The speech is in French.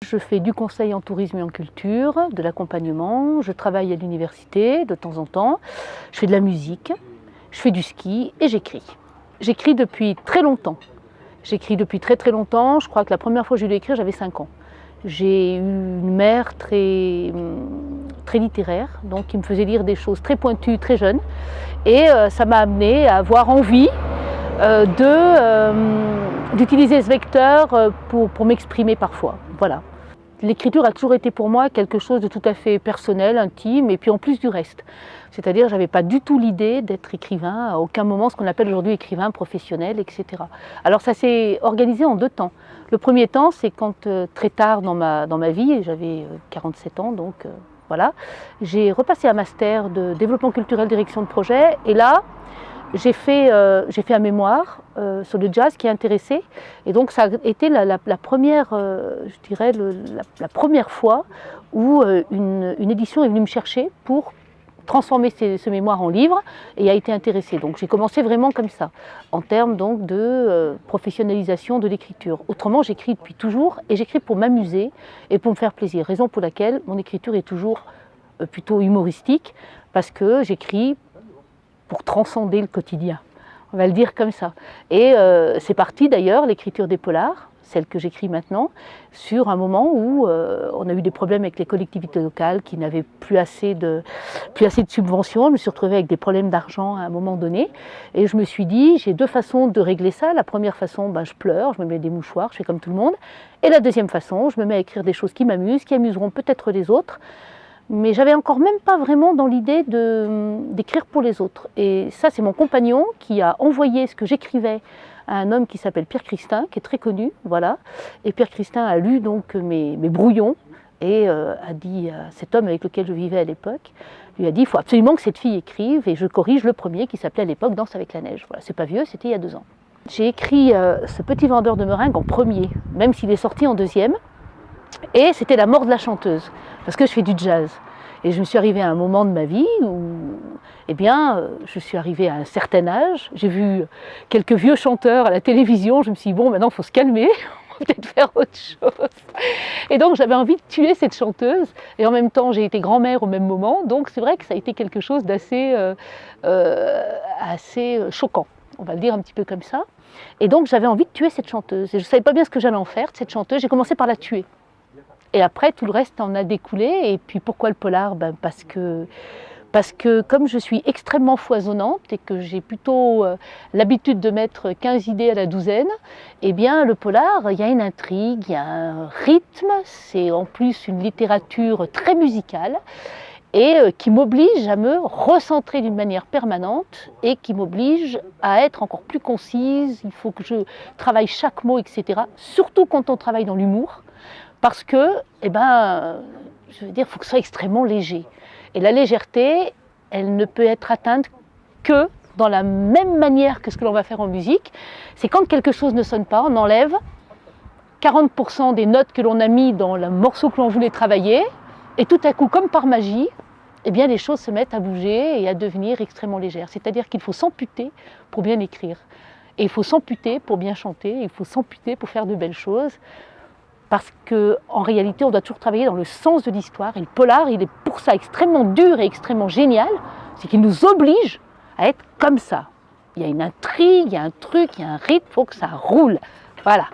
Je fais du conseil en tourisme et en culture, de l'accompagnement, je travaille à l'université de temps en temps, je fais de la musique, je fais du ski et j'écris. J'écris depuis très longtemps. J'écris depuis très très longtemps, je crois que la première fois que j'ai dû écrire, j'avais 5 ans. J'ai eu une mère très littéraire, donc qui me faisait lire des choses très pointues, très jeune. Et ça m'a amené à avoir envie d'utiliser ce vecteur pour m'exprimer parfois. Voilà. L'écriture a toujours été pour moi quelque chose de tout à fait personnel, intime, et puis en plus du reste. C'est-à-dire, je n'avais pas du tout l'idée d'être écrivain, à aucun moment ce qu'on appelle aujourd'hui écrivain professionnel, etc. Alors ça s'est organisé en 2 temps. Le premier temps, c'est quand très tard dans ma vie, j'avais 47 ans, donc voilà, j'ai repassé un master de développement culturel, direction de projet, et là, j'ai fait un mémoire sur le jazz qui a intéressé, et donc ça a été la première, je dirais, la première fois où une édition est venue me chercher pour transformer ce mémoire en livre et a été intéressée. Donc j'ai commencé vraiment comme ça, en termes donc de professionnalisation de l'écriture. Autrement, j'écris depuis toujours et j'écris pour m'amuser et pour me faire plaisir, raison pour laquelle mon écriture est toujours plutôt humoristique, parce que j'écris pour transcender le quotidien, on va le dire comme ça. Et c'est parti d'ailleurs, l'écriture des polars, celle que j'écris maintenant, sur un moment où on a eu des problèmes avec les collectivités locales qui n'avaient plus assez de subventions. Je me suis retrouvée avec des problèmes d'argent à un moment donné, et je me suis dit, j'ai 2 façons de régler ça. La première façon, je pleure, je me mets des mouchoirs, je fais comme tout le monde. Et la deuxième façon, je me mets à écrire des choses qui m'amusent, qui amuseront peut-être les autres. Mais j'avais encore même pas vraiment dans l'idée d'écrire pour les autres. Et ça, c'est mon compagnon qui a envoyé ce que j'écrivais à un homme qui s'appelle Pierre Christin, qui est très connu, voilà. Et Pierre Christin a lu donc mes brouillons et a dit à cet homme avec lequel je vivais à l'époque, lui a dit, il faut absolument que cette fille écrive, et je corrige le premier qui s'appelait à l'époque Danse avec la neige. Voilà, c'est pas vieux, c'était il y a 2 ans. J'ai écrit ce petit vendeur de meringues en premier, même s'il est sorti en 2e. Et c'était la mort de la chanteuse, parce que je fais du jazz. Et je me suis arrivée à un moment de ma vie où, je suis arrivée à un certain âge. J'ai vu quelques vieux chanteurs à la télévision. Je me suis dit, bon, maintenant, il faut se calmer, on va peut-être faire autre chose. Et donc, j'avais envie de tuer cette chanteuse. Et en même temps, j'ai été grand-mère au même moment. Donc, c'est vrai que ça a été quelque chose d'assez choquant. On va le dire un petit peu comme ça. Et donc, j'avais envie de tuer cette chanteuse. Et je ne savais pas bien ce que j'allais en faire de cette chanteuse. J'ai commencé par la tuer. Et après, tout le reste en a découlé. Et puis, pourquoi le polar ? Parce que comme je suis extrêmement foisonnante et que j'ai plutôt l'habitude de mettre 15 idées à la douzaine, eh bien, le polar, il y a une intrigue, il y a un rythme. C'est en plus une littérature très musicale et qui m'oblige à me recentrer d'une manière permanente et qui m'oblige à être encore plus concise. Il faut que je travaille chaque mot, etc. Surtout quand on travaille dans l'humour. Parce que, je veux dire, il faut que ce soit extrêmement léger. Et la légèreté, elle ne peut être atteinte que dans la même manière que ce que l'on va faire en musique. C'est quand quelque chose ne sonne pas, on enlève 40% des notes que l'on a mis dans le morceau que l'on voulait travailler, et tout à coup, comme par magie, eh bien, les choses se mettent à bouger et à devenir extrêmement légères. C'est-à-dire qu'il faut s'amputer pour bien écrire. Et il faut s'amputer pour bien chanter, il faut s'amputer pour faire de belles choses. Parce qu'en réalité, on doit toujours travailler dans le sens de l'histoire. Et le polar, il est pour ça extrêmement dur et extrêmement génial. C'est qu'il nous oblige à être comme ça. Il y a une intrigue, il y a un truc, il y a un rythme, il faut que ça roule. Voilà.